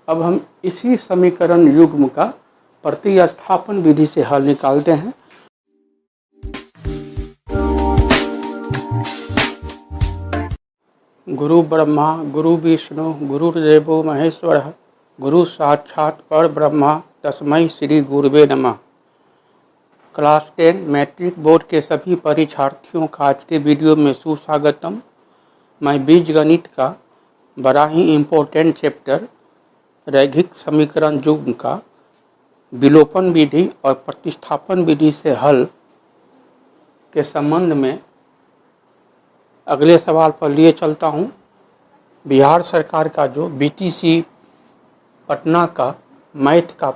अब हम इसी समीकरण युग्म का प्रतिस्थापन विधि से हल निकालते हैं। गुरु ब्रह्मा गुरु विष्णु गुरुर्देवो महेश्वरः गुरु साक्षात् परब्रह्म तस्मै श्री गुरुवे नमः। क्लास 10 मैट्रिक बोर्ड के सभी परीक्षार्थियों का आज के वीडियो में सुस्वागतम। मैं बीजगणित का बड़ा ही इम्पोर्टेंट चैप्टर रैखिक समीकरण युग्म का विलोपन विधि और प्रतिस्थापन विधि से हल के संबंध में अगले सवाल पर लिए चलता हूँ। बिहार सरकार का जो बीटीसी पटना का मैथ का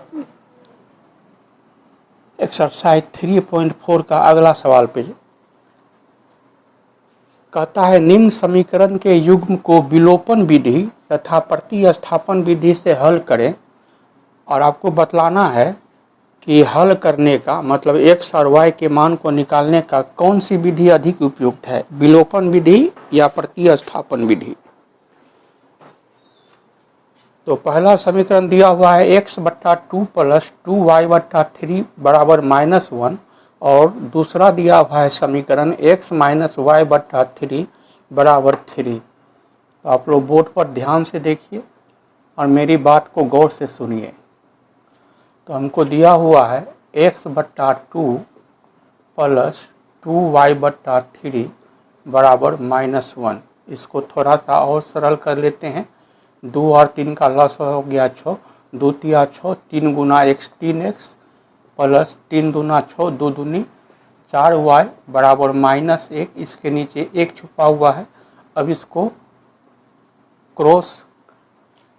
एक्सरसाइज 3.4 का अगला सवाल पे कहता है, निम्न समीकरण के युग्म को विलोपन विधि तथा प्रतिस्थापन विधि से हल करें। और आपको बतलाना है कि हल करने का मतलब x और y के मान को निकालने का कौन सी विधि अधिक उपयुक्त है, विलोपन विधि या प्रतिस्थापन विधि। तो पहला समीकरण दिया हुआ है x/2 + 2y/3 बराबर -1 और दूसरा दिया हुआ है समीकरण x - y/3 बराबर 3। तो आप लोग बोर्ड पर ध्यान से देखिए और मेरी बात को गौर से सुनिए। तो हमको दिया हुआ है x/2 + 2y/3 बराबर -1। इसको थोड़ा सा और सरल कर लेते हैं। 2 और 3 का लॉस हो गया 6, 2 तिया 6, 3 गुना x 3x प्लस 3 दूना 6, 2 दूनी 4y बराबर -1। इसके नीचे 1 छुपा हुआ है। अब इसको क्रॉस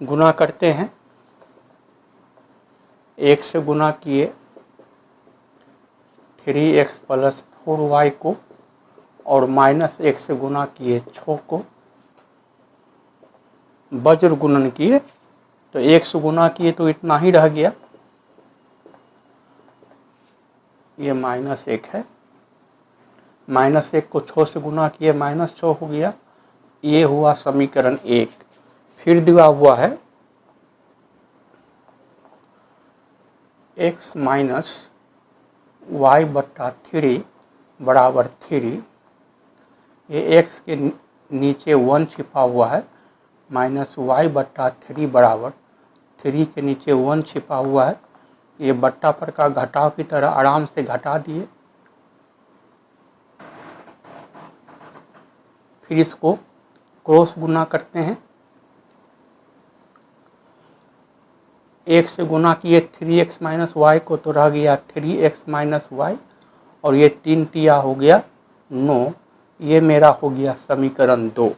गुना करते हैं। 1 से गुना किए 3x + 4y को और -1 से गुना किए 6 को। वज्र गुणन किए तो 1 से गुना किए तो इतना ही रह गया, ये -1 है। -1 को 6 से गुना किए -6 हो गया। ये हुआ समीकरण 1। फिर दिया हुआ है x - y/3 बराबर 3। ये x के नीचे 1 छिपा हुआ है, -y/3 बराबर 3 के नीचे 1 छिपा हुआ है। ये बट्टा पर का घटाव की तरह आराम से घटा दिए। फिर इसको क्रॉस गुना करते हैं। 1 से गुना किए 3x - y को तो रह गया 3x - y और ये 3 तिया हो गया 9। ये मेरा हो गया समीकरण 2।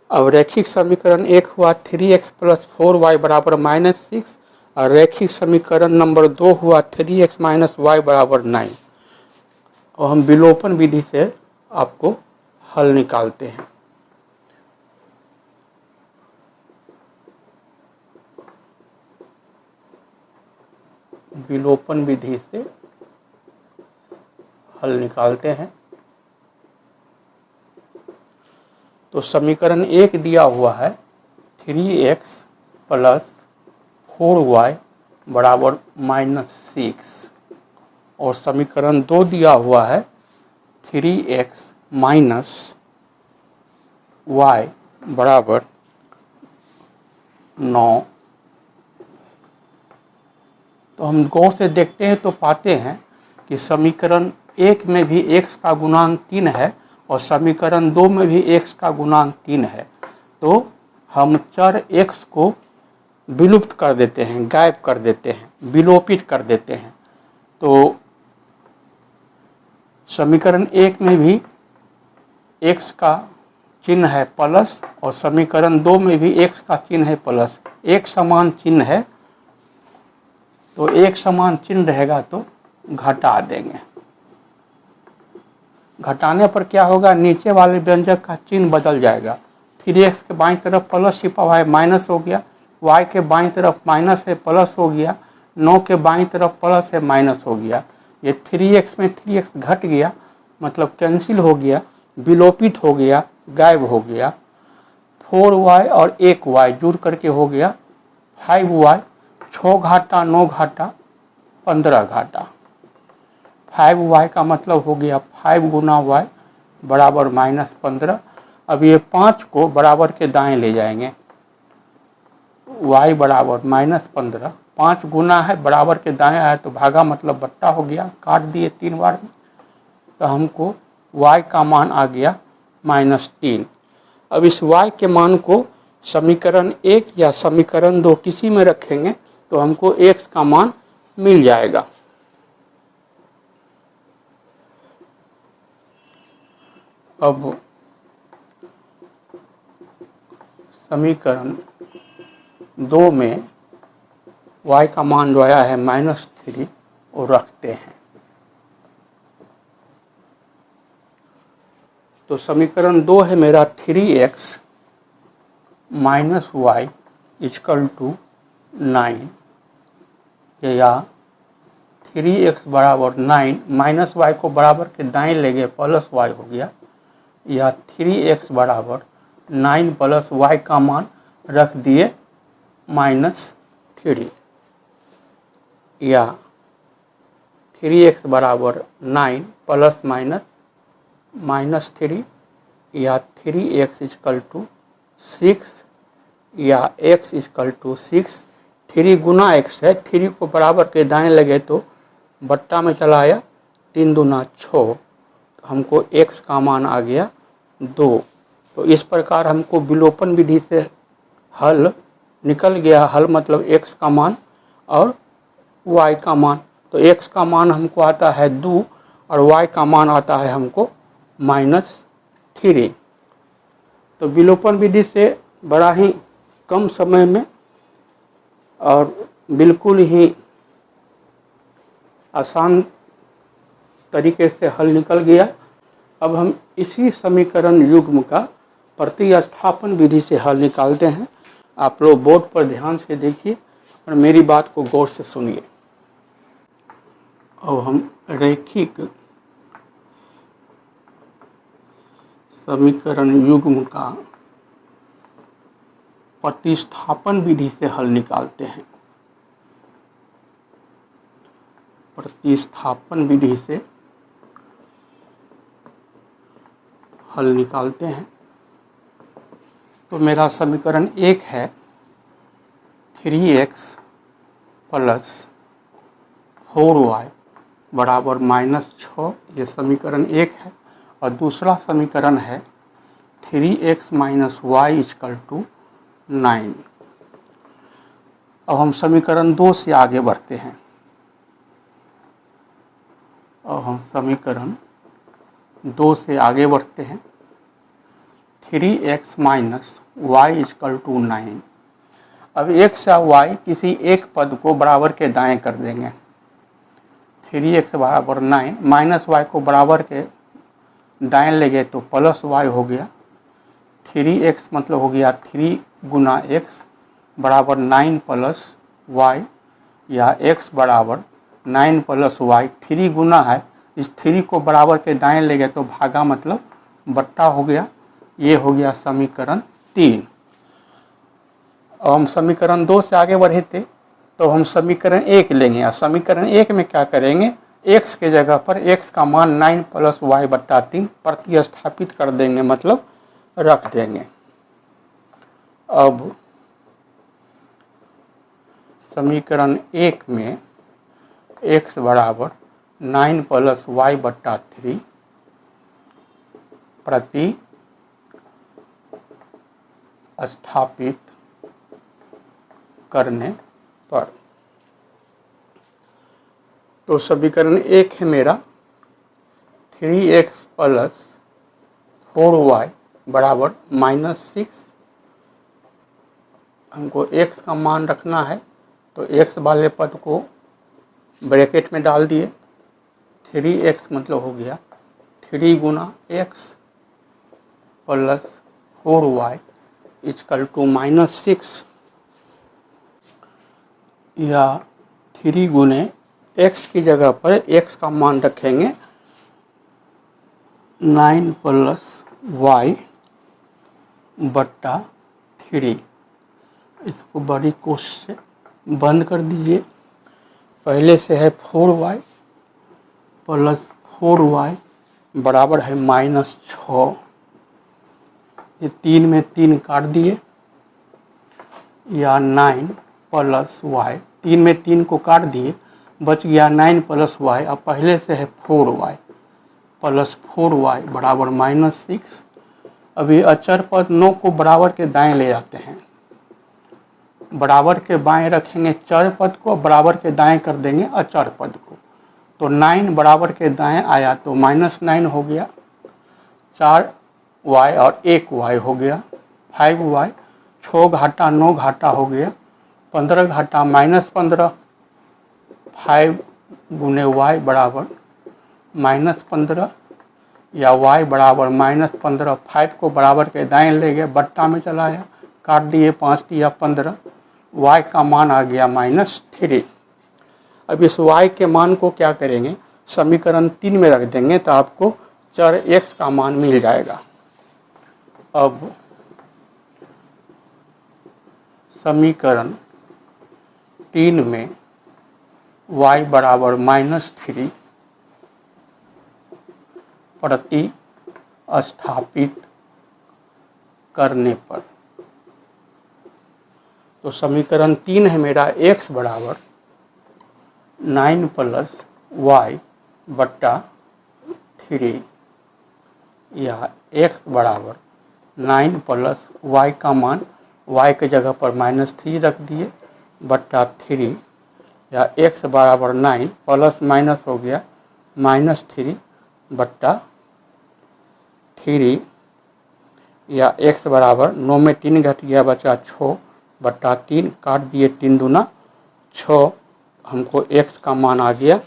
अब रैखिक समीकरण 1 हुआ 3x + 4y बराबर -6 और रैखिक समीकरण नंबर 2 हुआ 3x - y बराबर 9। और हम विलोपन विधि से आपको हल निकालते हैं। विलोपन विधि से हल निकालते हैं। तो समीकरण 1 दिया हुआ है 3x + 4y बराबर -6 और समीकरण 2 दिया हुआ है 3x - y बराबर 9। तो हम गौर से देखते हैं तो पाते हैं कि समीकरण 1 में भी x का गुणांक 3 है और समीकरण 2 में भी x का गुणांक 3 है। तो हम चर x को विलुप्त कर देते हैं, गायब कर देते हैं, विलोपित कर देते हैं। तो समीकरण 1 में भी x का चिन्ह है प्लस और समीकरण 2 में भी x का चिन्ह है प्लस। एक समान चिन्ह है तो एक समान चिन्ह रहेगा तो घटा देंगे। घटाने पर क्या होगा, नीचे वाले व्यंजक का चिन्ह बदल जाएगा। 3x के बाईं तरफ प्लस छिपा हुआ है, माइनस हो गया। y के बाईं तरफ माइनस है, प्लस हो गया। 9 के बाईं तरफ प्लस है, माइनस हो गया। ये 3x में 3x घट गया, मतलब कैंसिल हो गया, विलोपित हो गया, गायब हो गया। 4y और 1y जुड़ करके हो गया 5y 6 घाटा 9 घाटा 15 घाटा। 5y का मतलब हो गया 5 गुना y बराबर -15। अब ये 5 को बराबर के दाएं ले जाएंगे, y बराबर -15, 5 गुना है बराबर के दाएं आया तो भागा मतलब बट्टा हो गया, काट दिए 3 बार में, तो हमको y का मान आ गया -3। अब इस y के मान को समीकरण 1 या समीकरण 2 किसी में रखेंगे तो हमको x का मान मिल जाएगा। अब समीकरण 2 में y का मान जो आया है -3 वो रखते हैं। तो समीकरण 2 है मेरा 3x - y = 9, या 3x बराबर 9 माइनस y को बराबर के दाएं ले गए प्लस y हो गया, या 3x बराबर 9 प्लस y का मान रख दिए -3, या 3x बराबर 9 प्लस -3, या 3x = 6, या x = 6। 3 गुना x है, 3 को बराबर के दाएं लगे तो बट्टा में चला आया, 3 दूना 6, हमको x का मान आ गया 2। तो इस प्रकार हमको विलोपन विधि से हल निकल गया। हल मतलब x का मान और y का मान। तो x का मान हमको आता है 2 और y का मान आता है हमको -3। तो विलोपन विधि से बड़ा ही कम समय में और बिल्कुल ही आसान तरीके से हल निकल गया। अब हम इसी समीकरण युग्म का प्रतिस्थापन विधि से हल निकालते हैं। आप लोग बोर्ड पर ध्यान से देखिए और मेरी बात को गौर से सुनिए। अब हम रैखिक समीकरण युग्म का प्रतिस्थापन विधि से हल निकालते हैं। प्रतिस्थापन विधि से हल निकालते हैं। तो मेरा समीकरण 1 है 3x + 4y बराबर -6, ये समीकरण 1 है। और दूसरा समीकरण है 3x - y = 9। अब हम समीकरण 2 से आगे बढ़ते हैं। अब हम समीकरण 2 से आगे बढ़ते हैं। 3x - y = 9। अब x या y किसी एक पद को बराबर के दाएं कर देंगे। 3x बराबर 9, माइनस y को बराबर के दाएं ले गए तो प्लस y हो गया। 3x मतलब हो गया 3 गुना x बराबर 9 प्लस y, या x बराबर 9 प्लस y। 3 गुना है, इस 3 को बराबर के दाएं ले गए तो भागा मतलब बट्टा हो गया। ये हो गया समीकरण 3। अब हम समीकरण 2 से आगे बढ़े थे तो हम समीकरण 1 लेंगे। और समीकरण 1 में क्या करेंगे, x के जगह पर x का मान 9 प्लस y बट्टा 3 प्रतिस्थापित कर देंगे, मतलब रख देंगे। अब समीकरण 1 में x बराबर 9 प्लस y बट्टा 3 प्रति स्थापित करने पर, तो समीकरण 1 है मेरा 3x + 4y बराबर -6। हमको x का मान रखना है तो x वाले पद को ब्रैकेट में डाल दिए। 3x मतलब हो गया 3 गुना x प्लस 4y = -6, या 3 गुने x की जगह पर x का मान रखेंगे 9 प्लस y बट्टा 3। इसको बड़ी कोशिश से बंद कर दीजिए। पहले से है 4y प्लस 4y बराबर है -6। ये 3 में 3 काट दिए, या 9 प्लस y, 3 में 3 को काट दिए, बच गया 9 प्लस y। अब पहले से है 4y प्लस 4y बराबर -6। अभी अचर पद 9 को बराबर के दाएं ले जाते हैं, बराबर के बाएं रखेंगे चर पद को, बराबर के दाएं कर देंगे अचर पद को। तो 9 बराबर के दाएं आया तो -9 हो गया, 4y और 1y हो गया 5y, 6 घाटा 9 घाटा हो गया 15 घाटा -15, 5 गुने y बराबर -15, या y बराबर -15। 5 को बराबर के दाएं ले गए, बट्टा में चलाया, काट दिए, 5 दिया 15, y का मान आ गया -3। अब इस y के मान को क्या करेंगे, समीकरण 3 में रख देंगे तो आपको चर x का मान मिल जाएगा। अब समीकरण 3 में y बराबर -3 प्रति स्थापित करने पर, तो समीकरण 3 है मेरा x बराबर 9 प्लस y बट्टा 3, या x बराबर 9 प्लस y का मान y के जगह पर -3 रख दिए बट्टा 3, या x बराबर 9 प्लस माइनस हो गया -3 बट्टा 3, या x बराबर 9 में 3 घट गया बचा 6 बट्टा 3, काट दिए 3 दूना 6, हमको x का मान आ गया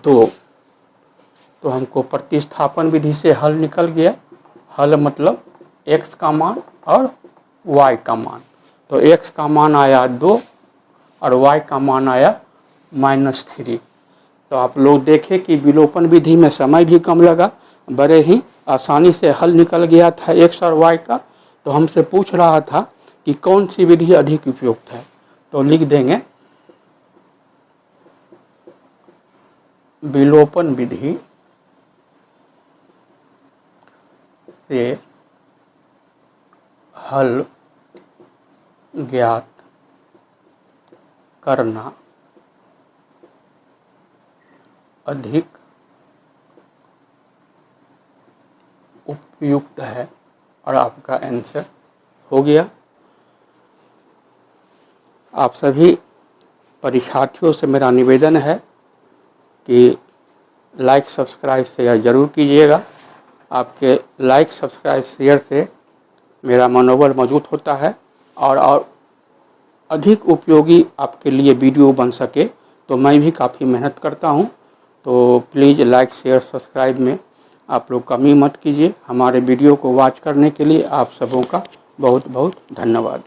2। तो हमको प्रतिस्थापन विधि से हल निकल गया। हल मतलब x का मान और y का मान। तो x का मान आया 2 और y का मान आया -3। तो आप लोग देखें कि विलोपन विधि में समय भी कम लगा, बड़े ही आसानी से हल निकल गया था x और y का। तो हमसे पूछ रहा था कि कौन सी विधि अधिक उपयुक्त है, तो लिख देंगे विलोपन विधि से हल ज्ञात करना अधिक उपयुक्त है, और आपका आंसर हो गया। आप सभी परीक्षार्थियों से मेरा निवेदन है कि लाइक सब्सक्राइब शेयर ज़रूर कीजिएगा। आपके लाइक सब्सक्राइब शेयर से मेरा मनोबल मजबूत होता है, और अधिक उपयोगी आपके लिए वीडियो बन सके तो मैं भी काफ़ी मेहनत करता हूं। तो प्लीज़ लाइक शेयर सब्सक्राइब में आप लोग कमी मत कीजिए। हमारे वीडियो को वॉच करने के लिए आप सबों का बहुत बहुत धन्यवाद।